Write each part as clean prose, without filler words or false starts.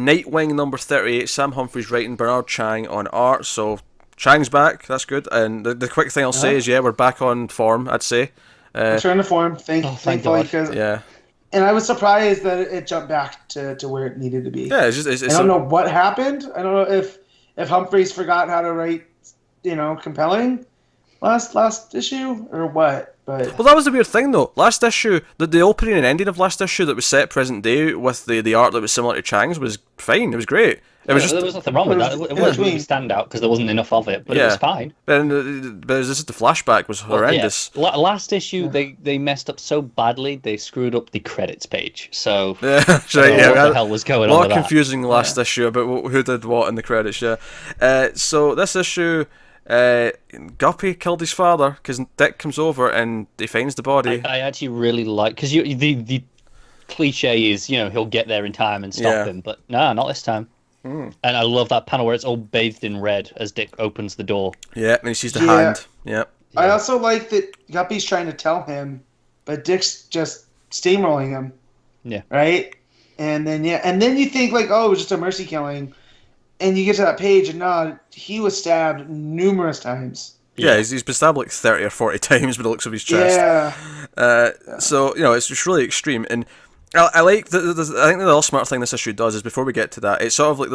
Nightwing number 38, Sam Humphries writing, Bernard Chang on art. So Chang's back, that's good. And the quick thing I'll say is, we're back on form, I'd say. Return to form, thankfully, because and I was surprised that it jumped back to where it needed to be. Yeah, it's I don't know what happened. I don't know if Humphries forgot how to write, compelling last issue or what. But well, that was the weird thing though. Last issue, the opening and ending of last issue that was set present day with the art that was similar to Chang's was fine. It was great. There was nothing wrong with that. It wasn't really stand out because there wasn't enough of it, but it was fine. But this is the flashback was horrendous. Last issue they messed up so badly they screwed up the credits page. So what the hell was going on with that? A lot confusing last issue about who did what in the credits. So this issue, Guppy killed his father because Dick comes over and he finds the body. I actually really like because the cliche is he'll get there in time and stop him, but no, not this time. And I love that panel where it's all bathed in red as Dick opens the door. Yeah, and he sees the hand. Yeah. I also like that Guppy's trying to tell him, but Dick's just steamrolling him. Yeah. Right? And then you think like, oh, it was just a mercy killing. And you get to that page and no, he was stabbed numerous times. Yeah, he's been stabbed like 30 or 40 times by the looks of his chest. Yeah. So, it's just really extreme. And I like I think the other smart thing this issue does is before we get to that, it's sort of like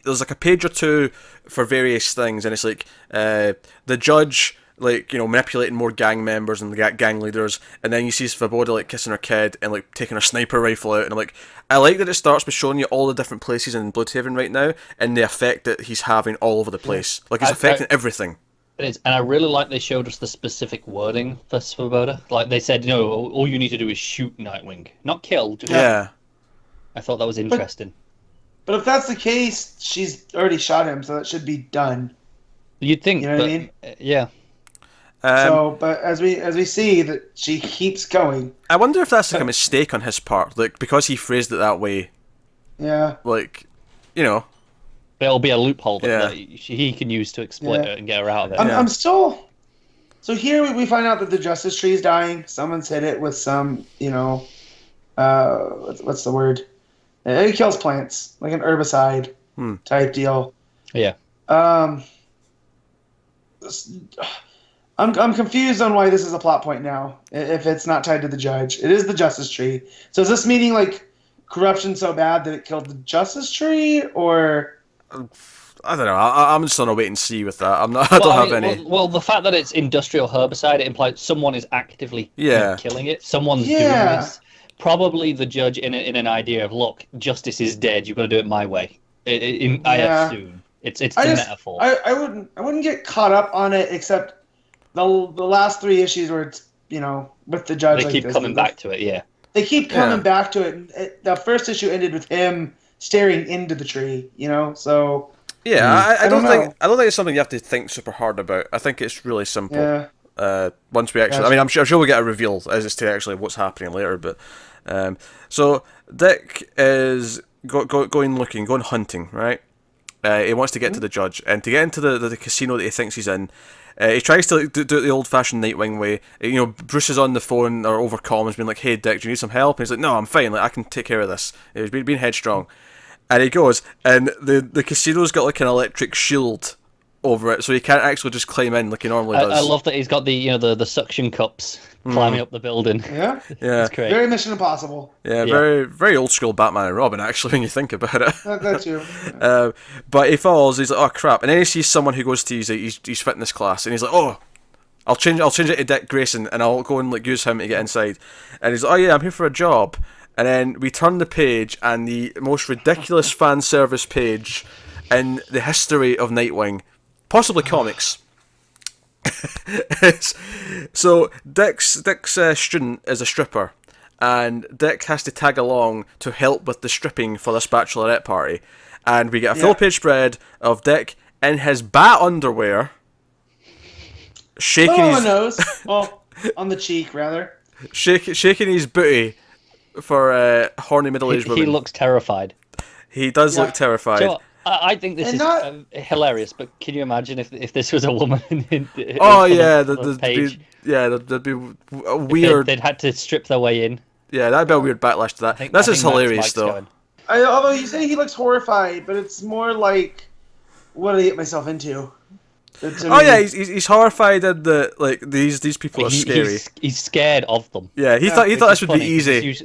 there's like a page or two for various things, and it's like the judge manipulating more gang members and the gang leaders, and then you see Svoboda like kissing her kid and like taking her sniper rifle out, and I'm like, I like that it starts by showing you all the different places in Bloodhaven right now and the effect that he's having all over the place. Like it's affecting everything. It is, and I really like they showed us the specific wording for Svoboda. Like they said, all you need to do is shoot Nightwing, not kill. Just I thought that was interesting. But if that's the case, she's already shot him, so that should be done. You'd think, what I mean? Yeah. But as we see that she keeps going. I wonder if that's like a mistake on his part, like because he phrased it that way. Yeah. Like, There'll be a loophole that he can use to exploit it and get her out of it. I'm still. So here we find out that the Justice Tree is dying. Someone's hit it with some, what's the word? It kills plants, like an herbicide type deal. Yeah. I'm confused on why this is a plot point now. If it's not tied to the judge, it is the Justice Tree. So is this meaning like corruption so bad that it killed the Justice Tree, or? I don't know. I'm just on a wait and see with that. I don't have any. Well, the fact that it's industrial herbicide, it implies someone is actively killing it. Someone's doing this. Probably the judge in an idea of, look, justice is dead. You've got to do it my way. I assume it's the metaphor. I wouldn't get caught up on it, except the last 3 issues where it's with the judge. They keep coming back to it. Yeah. They keep coming back to it. The first issue ended with him staring into the tree, so I don't think it's something you have to think super hard about. I think it's really simple. Once we actually, I'm sure we'll get a reveal as to actually what's happening later. But so Dick is going hunting, right? He wants to get to the judge, and to get into the casino that he thinks he's in. He tries to do it the old-fashioned Nightwing way. Bruce is on the phone or over comms, being like, "Hey, Dick, do you need some help?" And he's like, "No, I'm fine. Like, I can take care of this." He's being headstrong, and he goes, and the casino's got like an electric shield over it, so he can't actually just climb in like he normally does. I love that he's got the suction cups climbing up the building. Yeah, it's great. Very Mission Impossible. Yeah, very very old school Batman and Robin actually when you think about it. That's true. But he falls. He's like, oh crap, and then he sees someone who goes to his fitness class, and he's like, oh, I'll change it to Dick Grayson, and I'll go and like use him to get inside. And he's like, oh yeah, I'm here for a job. And then we turn the page, and the most ridiculous fan service page in the history of Nightwing. Possibly comics. So Dick's student is a stripper, and Dick has to tag along to help with the stripping for this bachelorette party, and we get a full page spread of Dick in his bat underwear, shaking his nose, on the cheek rather, shaking his booty for horny middle-aged women. He looks terrified. He does look terrified. So, I think this is hilarious, but can you imagine if this was a woman? There'd be a weird. They'd had to strip their way in. Yeah, that'd be a weird backlash to that. This is hilarious, though. Although you say he looks horrified, but it's more like, what did I get myself into? He's horrified at these people are scary. He's scared of them. Yeah, he thought this would be easy.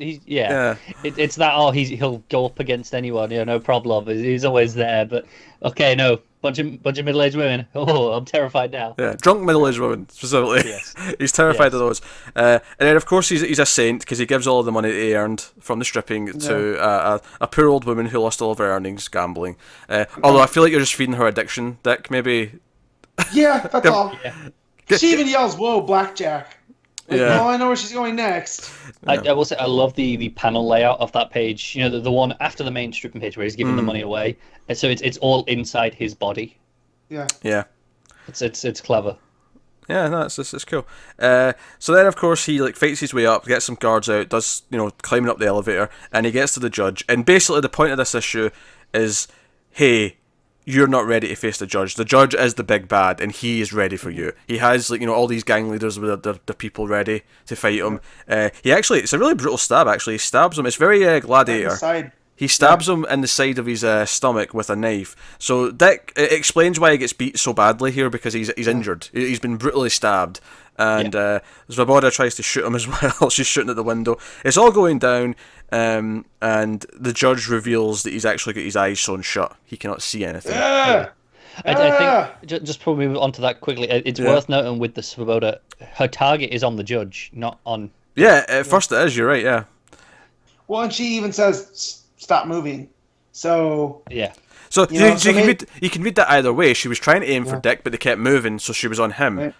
It's that he'll go up against anyone, no problem. He's always there, but okay, no, bunch of middle-aged women. Oh, I'm terrified now. Yeah, drunk middle-aged women specifically. Yes. He's terrified of those. And then of course he's a saint because he gives all of the money that he earned from the stripping to a poor old woman who lost all of her earnings gambling. Although I feel like you're just feeding her addiction, Dick. Maybe. Yeah, that's all. Yeah. She even yells, "Whoa, blackjack!" Oh, I know where she's going next. I will say I love the panel layout of that page. The one after the main stripping page where he's giving the money away, and so it's all inside his body. Yeah. Yeah. It's clever. Yeah, no, it's cool. So then, of course, he fights his way up, gets some guards out, does climbing up the elevator, and he gets to the judge. And basically, the point of this issue is, hey, you're not ready to face the judge. The judge is the big bad, and he is ready for you. He has all these gang leaders with the people ready to fight him. It's a really brutal stab. Actually, he stabs him. It's very Gladiator. He stabs him in the side of his stomach with a knife. So Dick explains why he gets beat so badly here, because he's injured. He's been brutally stabbed. And Svoboda tries to shoot him as well. She's shooting at the window. It's all going down, and the judge reveals that he's actually got his eyes sewn shut. He cannot see anything. I think, just probably move on to that quickly, it's worth noting with the Svoboda, her target is on the judge, not on... Yeah, at first it is, you're right, yeah. Well, and she even says, stop moving. So... Yeah. So, you can read that either way. She was trying to aim for Dick, but they kept moving, so she was on him. Right.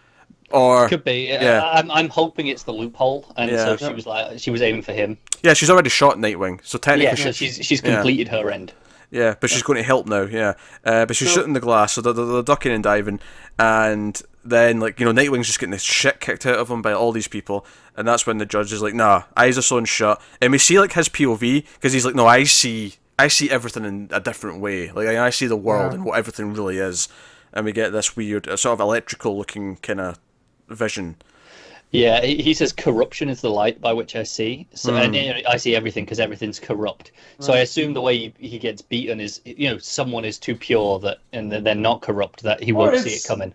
Or could be. Yeah. I'm hoping it's the loophole, and so she was aiming for him. Yeah, she's already shot Nightwing, so technically so she's completed her end. Yeah, but she's going to help now. Yeah, but she's shooting the glass, so they're ducking and diving, and then Nightwing's just getting the shit kicked out of him by all these people, and that's when the judge is like, "Nah, eyes are sewn shut," and we see his POV because he's like, "No, I see everything in a different way. I see the world and what everything really is," and we get this weird, sort of electrical looking kind of vision. Yeah, he says corruption is the light by which I see. So and I see everything because everything's corrupt. Right. So I assume the way he gets beaten is, someone is too pure and they're not corrupt, that he won't see it coming.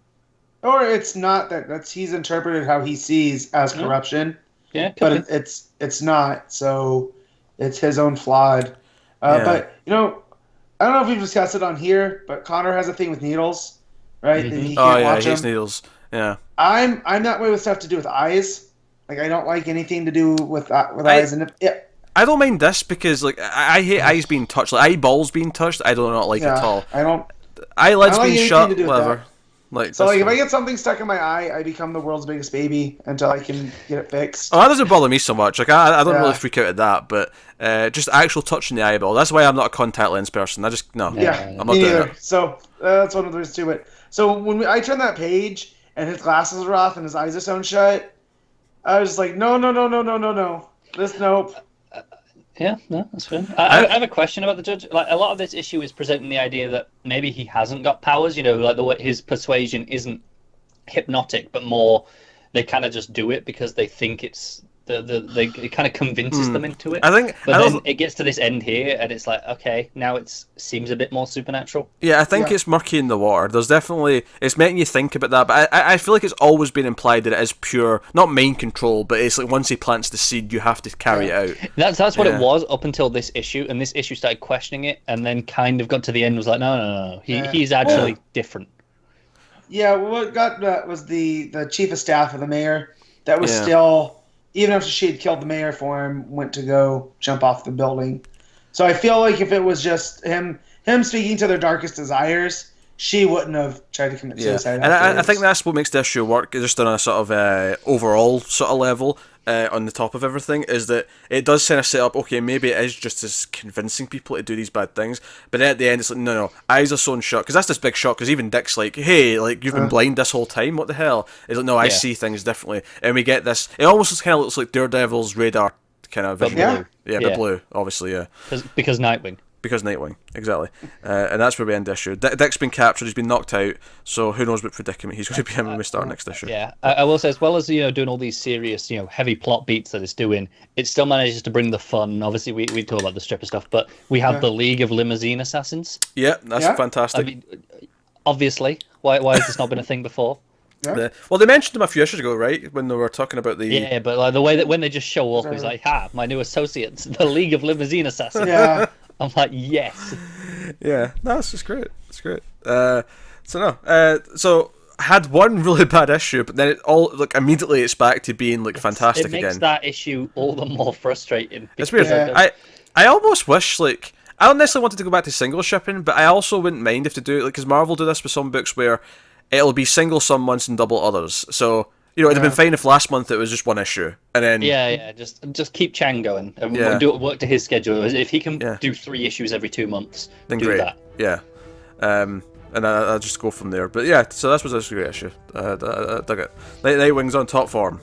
Or it's not that's he's interpreted how he sees as corruption. Yeah, but it's not. So it's his own flawed. But I don't know if we've discussed it on here, but Connor has a thing with needles, right? Mm-hmm. He can't watch he hates needles. Yeah, I'm that way with stuff to do with eyes. I don't like anything to do with eyes, and I don't mind this because I hate eyes being touched, eyeballs being touched. I do not like it at all. I don't. Eyelids being shut, whatever. So if I get something stuck in my eye, I become the world's biggest baby until I can get it fixed. Oh, that doesn't bother me so much. I don't really freak out at that, but just actual touching the eyeball. That's why I'm not a contact lens person. I'm not doing it. So that's one of the reasons too. But so when I turn that page and his glasses are off and his eyes are sewn shut, I was just like, no. This nope. Yeah, no, that's fine. I have a question about the judge. A lot of this issue is presenting the idea that maybe he hasn't got powers. The way his persuasion isn't hypnotic, but more they kind of just do it because they think it's it kind of convinces them into it. Then it gets to this end here, and it's like, okay, now it seems a bit more supernatural. Yeah, I think it's murky in the water. There's definitely it's making you think about that, but I feel like it's always been implied that it is pure, not mind control, but it's once he plants the seed, you have to carry it out. That's what it was up until this issue, and this issue started questioning it, and then kind of got to the end and was like, no, he's actually different. Yeah, what got was the chief of staff of the mayor that was still. Even after she had killed the mayor for him, went to go jump off the building. So I feel like if it was just him speaking to their darkest desires, she wouldn't have tried to commit suicide. And I think that's what makes this show work, just on a sort of overall sort of level, on the top of everything, is that it does kind of set up, okay, maybe it is just as convincing people to do these bad things, but then at the end it's like, no, eyes are sewn shut, because that's this big shock, because even Dick's like, hey, you've been blind this whole time, what the hell? It's like, no, I see things differently, and we get this, it almost kind of looks like Daredevil's radar kind of vision. Yeah, but blue, obviously, because Nightwing. because Nightwing, exactly. And that's where we end the issue. Dick's been captured, he's been knocked out, so who knows what predicament he's going to be in when we start next issue. Yeah, I will say, as well as doing all these serious, heavy plot beats that it's doing, it still manages to bring the fun. Obviously, we talk about the stripper stuff, but we have the League of Limousine Assassins. Yeah, that's fantastic. I mean, obviously, why has this not been a thing before? Yeah. Well, they mentioned them a few issues ago, right? When they were talking about the... Yeah, but like the way that when they just show up, it's like, my new associates, the League of Limousine Assassins. Yeah. I'm like, yes. Yeah, no, it's just great. It's great. So had one really bad issue, but then immediately it's back to being fantastic again. It makes that issue all the more frustrating. It's weird. Yeah. I almost wish I don't necessarily wanted to go back to single shipping, but I also wouldn't mind if they do it because Marvel do this with some books where it'll be single some months and double others. So it'd have been fine if last month it was just one issue, and then just keep Chang going and work to his schedule. If he can do 3 issues every 2 months, then do great. That. Yeah, and I'll just go from there. But yeah, so this was a great issue. I dug it. Nightwing's on top form.